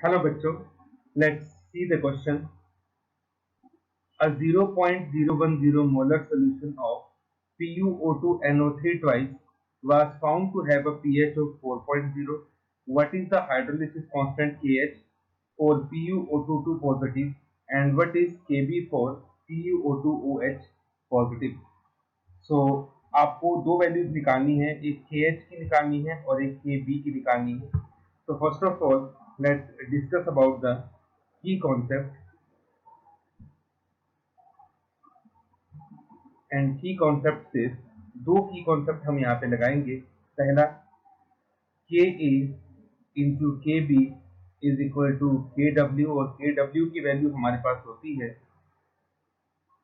Hello बच्चों, let's see the question. A 0.010 molar solution of PuO2NO3 twice was found to have a pH of 4.0. What is the hydrolysis constant Kh for PuO2 positive and what is Kb for PuO2OH positive? So आपको दो values निकालनी है, एक Kh की निकालनी है और एक Kb की निकालनी है. So first of all, let's discuss about the key concept. And की कॉन्सेप्ट से दो की कॉन्सेप्ट हम यहाँ पे लगाएंगे. पहला, के ए इंटू के बी इज इक्वल टू के डब्ल्यू, और के डब्ल्यू की वैल्यू हमारे पास होती है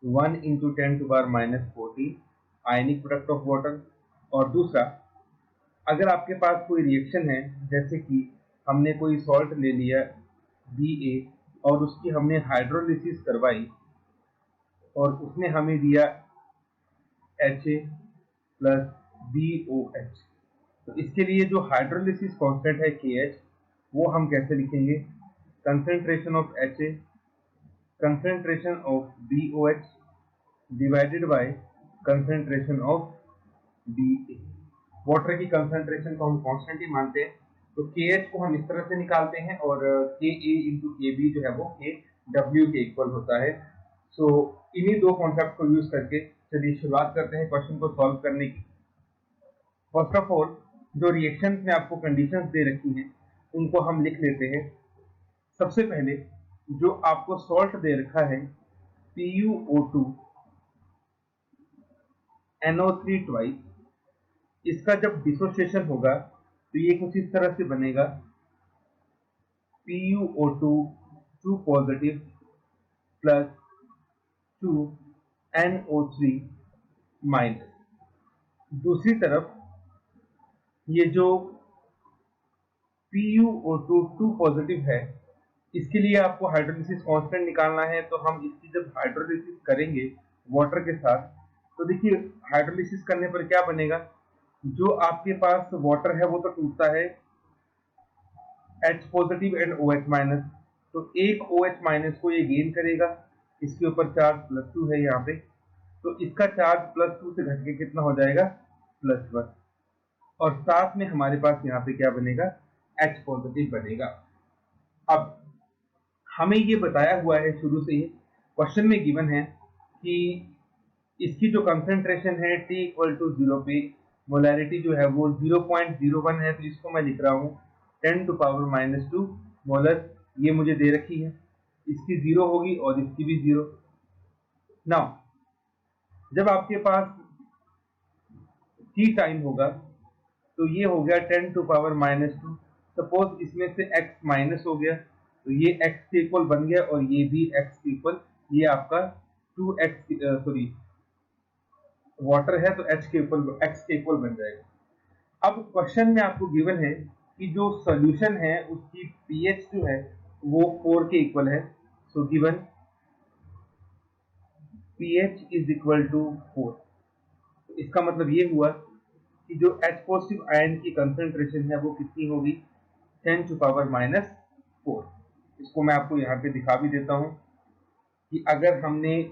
1 into 10⁻⁻⁴ ionic product of water. और दूसरा, अगर आपके पास कोई रिएक्शन है, जैसे कि हमने कोई सॉल्ट ले लिया Ba और उसकी हमने हाइड्रोलिसिस करवाई और उसने हमें दिया Ha प्लस BOH, तो इसके लिए जो हाइड्रोलिसिस कांस्टेंट है KH, वो हम कैसे लिखेंगे? Concentration of Ha, concentration of BOH divided by concentration of Ba. Water की कंसेंट्रेशन को हम कांस्टेंट ही मानते हैं, तो KH को हम इस तरह से निकालते हैं और Ka इंटू Kb जो है वो KW के इक्वल होता है. सो इन्हीं दो कॉन्सेप्ट को यूज करके चलिए शुरुआत करते हैं क्वेश्चन को सॉल्व करने की. फर्स्ट ऑफ ऑल, जो रिएक्शंस में आपको कंडीशंस दे रखी हैं उनको हम लिख लेते हैं. सबसे पहले जो आपको सॉल्ट दे रखा है PuO2 NO3 ट्वाइस, इसका जब डिसोसिएशन होगा तो ये कुछ इस तरह से बनेगा PuO2 2 positive plus 2 NO3 minus. दूसरी तरफ ये जो PuO2 2 पॉजिटिव है, इसके लिए आपको हाइड्रोलिसिस कांस्टेंट निकालना है. तो हम इसकी जब हाइड्रोलिसिस करेंगे वाटर के साथ, तो देखिए हाइड्रोलिसिस करने पर क्या बनेगा, जो आपके पास वाटर है वो तो टूटता है H positive and OH minus, तो एक OH माइनस को ये गेन करेगा. इसके ऊपर चार्ज +2 है यहाँ पे, तो इसका चार्ज +2 से घट के कितना हो जाएगा? +1. और साथ में हमारे पास यहाँ पे क्या बनेगा? H पॉजिटिव बनेगा. अब हमें ये बताया हुआ है शुरू से ही, क्वेश्चन में गिवन है कि इसकी जो कंसेंट्रेशन है T = 0 पे, मोलैरिटी जो है वो 0.01 है, तो इसको मैं लिख रहा हूँ 10⁻⁻2 मोलर. ये मुझे दे रखी है, इसकी 0 होगी और इसकी भी 0. नाउ जब आपके पास T टाइम होगा तो ये हो गया 10⁻⁻2. सपोज इसमें से x माइनस हो गया, तो ये x के इक्वल बन गया और ये भी x के इक्वल, ये आपका 2x वाटर है तो x के इक्वल बन जाएगा. अब क्वेश्चन में आपको गिवन है कि जो सॉल्यूशन है उसकी pH जो है वो 4 के इक्वल है. So given pH = 4. तो इसका मतलब ये हुआ कि जो H पॉजिटिव आयन की कंसेंट्रेशन है वो कितनी होगी? 10⁻⁻4. इसको मैं आपको यहाँ पे दिखा भी देता हूँ कि अगर हमने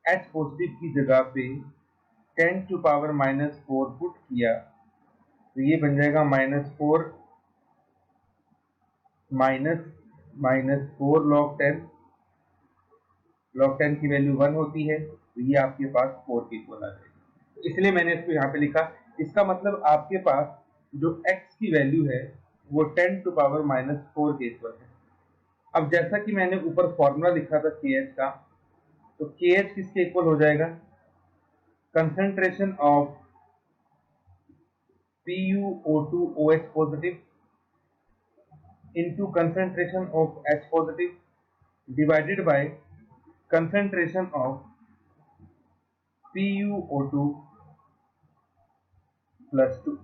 H पॉजिटिव की जगह पे 10⁻⁻4 पुट किया तो ये बन जाएगा -4 -4 log 10 की वैल्यू 1 होती है, तो ये आपके पास 4 के इक्वल आ जाएगी. तो इसलिए मैंने इसको यहाँ पे लिखा. इसका मतलब आपके पास जो x की वैल्यू है वो 10⁻⁻4 के इक्वल है. अब जैसा कि मैंने ऊपर फॉर्मूला लिखा था KH का, तो KH किसके इक्वल हो जाएगा? Concentration of PuO2OH positive into concentration of H positive divided by concentration of PuO2 +2.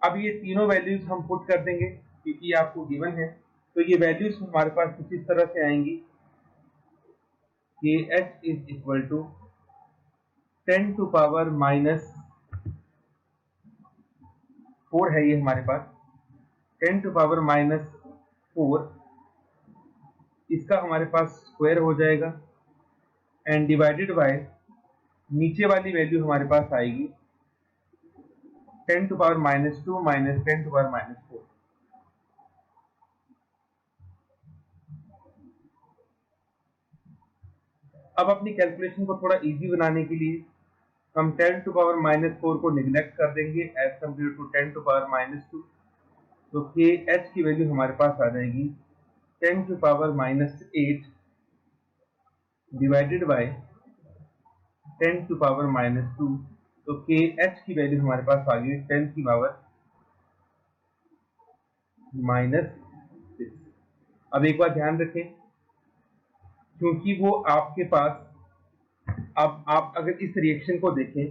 अब ये तीनों वैल्यूज हम पुट कर देंगे क्योंकि आपको गिवन है, तो ये वैल्यूज हमारे पास कुछ इस तरह से आएंगी. KH = 10⁻⁻4 है ये हमारे पास, 10⁻⁻4 4, इसका हमारे पास स्क्वायर हो जाएगा एंड डिवाइडेड बाय नीचे वाली वैल्यू हमारे पास आएगी 10 to power -2 minus 10 to power -4। अब अपनी कैलकुलेशन को थोड़ा इजी बनाने के लिए हम 10 टू पावर -4 को निगलेक्ट कर देंगे as compare to 10 to power -2। तो के एच की वैल्यू हमारे पास आ जाएगी 10 to power -8 divided by 10 to power -2। तो के एच की वैल्यू हमारे पास आ गई 10 की पावर -6। अब एक बात ध्यान रखें, क्योंकि वो आपके पास, अब आप अगर इस रिएक्शन को देखें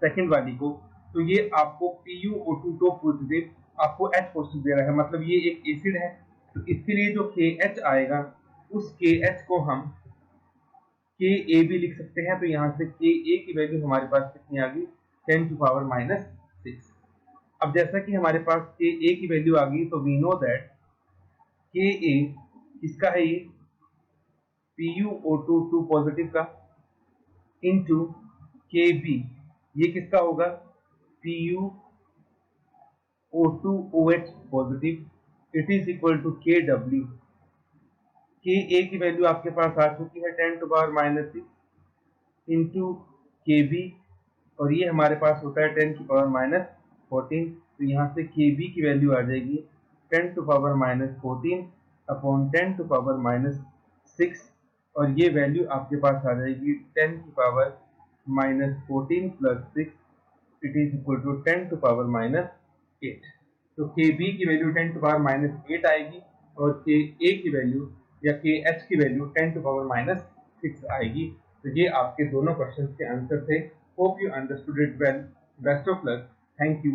सेकंड वाली को, तो ये आपको PuO2 पॉजिटिव आपको H पॉजिटिव दे रहा है, मतलब ये एक एसिड है। तो इसके लिए जो KH आएगा उस KH को हम Ka भी लिख सकते हैं। तो यहाँ से Ka की वैल्यू हमारे पास कितनी आ गई 10 टू पावर -6। अब जैसा कि हमारे पास Ka की वैल्यू आ गई, तो वी नो दैट Ka किसका है, ये PuO2 पॉजिटिव का इंटू Kb, ये किसका होगा PuO2OH positive, it is equal to Kw। Ka की वैल्यू आपके पास आ चुकी है 10 टू पावर -6 इंटू Kb, और ये हमारे पास होता है 10 टू पावर -14। तो यहाँ से Kb की वैल्यू आ जाएगी 10 to power -14 upon 10 to power -6, और ये वैल्यू आपके पास आ जाएगी 10 की power -14 plus 6, it is equal to 10 to power -8। तो Kb की वैल्यू 10 टू पावर -8 आएगी और Ka की वैल्यू या KH की वैल्यू 10 टू पावर -6 आएगी। तो ये आपके दोनों क्वेश्चंस के आंसर थे। Hope you understood it well. Best of luck. Thank you.